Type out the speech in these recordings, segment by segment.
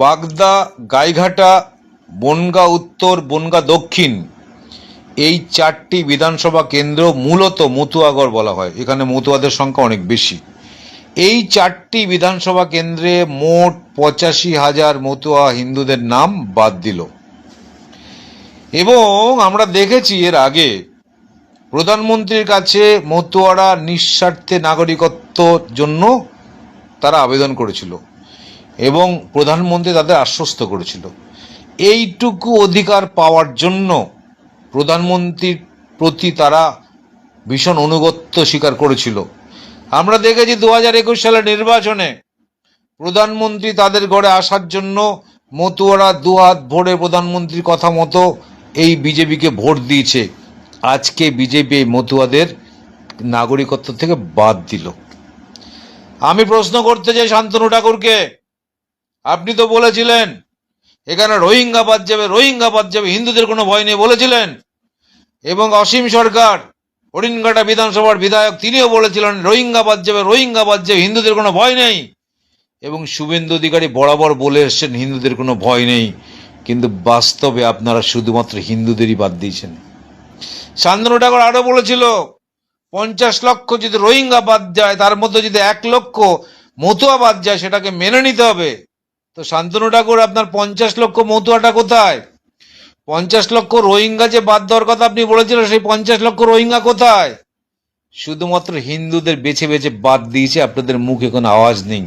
বাগদা, গাইঘাটা, বনগাঁ উত্তর, বনগাঁ দক্ষিণ, এই 4টি বিধানসভা কেন্দ্র মূলত মতুয়াগড় বলা হয়। এখানে মতুয়াদের সংখ্যা অনেক বেশি। এই 4টি বিধানসভা কেন্দ্রে মোট 85,000 মতুয়া হিন্দুদের নাম বাদ দিল। এবং আমরা দেখেছি এর আগে প্রধানমন্ত্রীর কাছে মতুয়ারা নিঃস্বার্থে নাগরিকত্বর জন্য তারা আবেদন করেছিল এবং প্রধানমন্ত্রী তাদের আশ্বস্ত করেছিল। এইটুকু অধিকার পাওয়ার জন্য প্রধানমন্ত্রীর প্রতি তারা ভীষণ আনুগত্য স্বীকার করেছিল। আমরা দেখেছি 2021 সালের নির্বাচনে প্রধানমন্ত্রী তাদের ঘরে আসার জন্য মতুয়ারা দুহাত ভরে প্রধানমন্ত্রীর কথা মতো এই বিজেপিকে ভোট দিয়েছে। আজকে বিজেপি মতুয়াদের নাগরিকত্ব থেকে বাদ দিল। আমি প্রশ্ন করতে চাই শান্তনু ঠাকুরকে, আপনি তো বলেছিলেন এখানে রোহিঙ্গা বাদ যাবে, রোহিঙ্গা বাদ যাবে, হিন্দুদের কোনো ভয় নেই বলেছিলেন। এবং অসীম সরকার, হরিণঘাটা বিধানসভার বিধায়ক, তিনিও বলেছিলেন রোহিঙ্গা বাদ যাবে, রোহিঙ্গা বাদ যাবে, হিন্দুদের কোনো ভয় নেই। এবং শুভেন্দু অধিকারী বরাবর বলে এসছেন হিন্দুদের কোনো ভয় নেই, কিন্তু বাস্তবে আপনারা শুধুমাত্র হিন্দুদেরই বাদ দিয়েছেন। শান্তনু ঠাকুর আরো বলেছিল 50 লক্ষ যদি রোহিঙ্গা বাদ যায়, তার মধ্যে যদি 1 লক্ষ মতুয়া বাদ যায়, সেটাকে মেনে নিতে হবে। তো শান্তনু ঠাকুর, আপনার 50 লক্ষ মতুয়াটা কোথায়? 50 লক্ষ রোহিঙ্গা যে বাদ দেওয়ার কথা আপনি বলেছিলেন, সেই 50 লক্ষ রোহিঙ্গা কোথায়? শুধুমাত্র হিন্দুদের বেছে বেছে বাদ দিয়েছে। আপনাদের মুখে কোনো আওয়াজ নেই,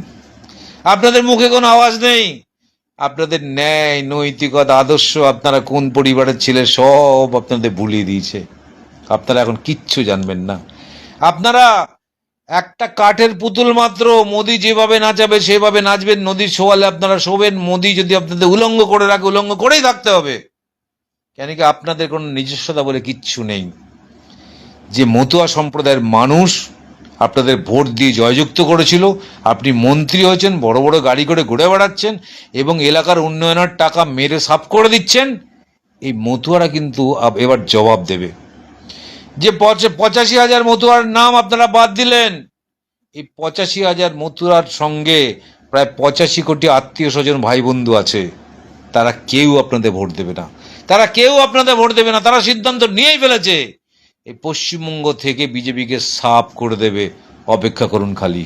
আপনাদের মুখে কোনো আওয়াজ নেই। আপনাদের ন্যায়, নৈতিকতা, আদর্শ, আপনারা কোন পরিবারের ছেলে সব আপনাদের ভুলিয়ে দিয়েছে। আপনারা এখন কিচ্ছু জানবেন না। আপনারা একটা কাঠের পুতুল মাত্র। মোদি যেভাবে নাচাবে সেভাবে নাচবেন, নদীর সোয়ালে আপনারা শোবেন। মোদি যদি আপনাদের উলঙ্গ করে রাখে, উলঙ্গ করেই থাকতে হবে। কেন কি আপনাদের কোনো নিজস্বতা বলে কিচ্ছু নেই। যে মতুয়া সম্প্রদায়ের মানুষ আপনাদের ভোট দিয়ে জয়যুক্ত করেছিল, আপনি মন্ত্রী হয়েছেন, বড় বড় গাড়ি করে ঘুরে বেড়াচ্ছেন এবং এলাকার উন্নয়নের টাকা মেরে সাফ করে দিচ্ছেন। এই মতুয়ারা কিন্তু এবার জবাব দেবে। যে 85,000 মতুয়ার নাম আপনারা বাদ দিলেন, এই 85,000 মতুয়ার সঙ্গে প্রায় 85 কোটি আত্মীয় স্বজন ভাই বন্ধু আছে। তারা কেউ আপনাদের ভোট দেবে না, তারা কেউ আপনাদের ভোট দেবে না। তারা সিদ্ধান্ত নিয়েই ফেলেছে এই পশ্চিমবঙ্গ থেকে বিজেপিকে সাফ করে দেবে। অপেক্ষা করুন খালি।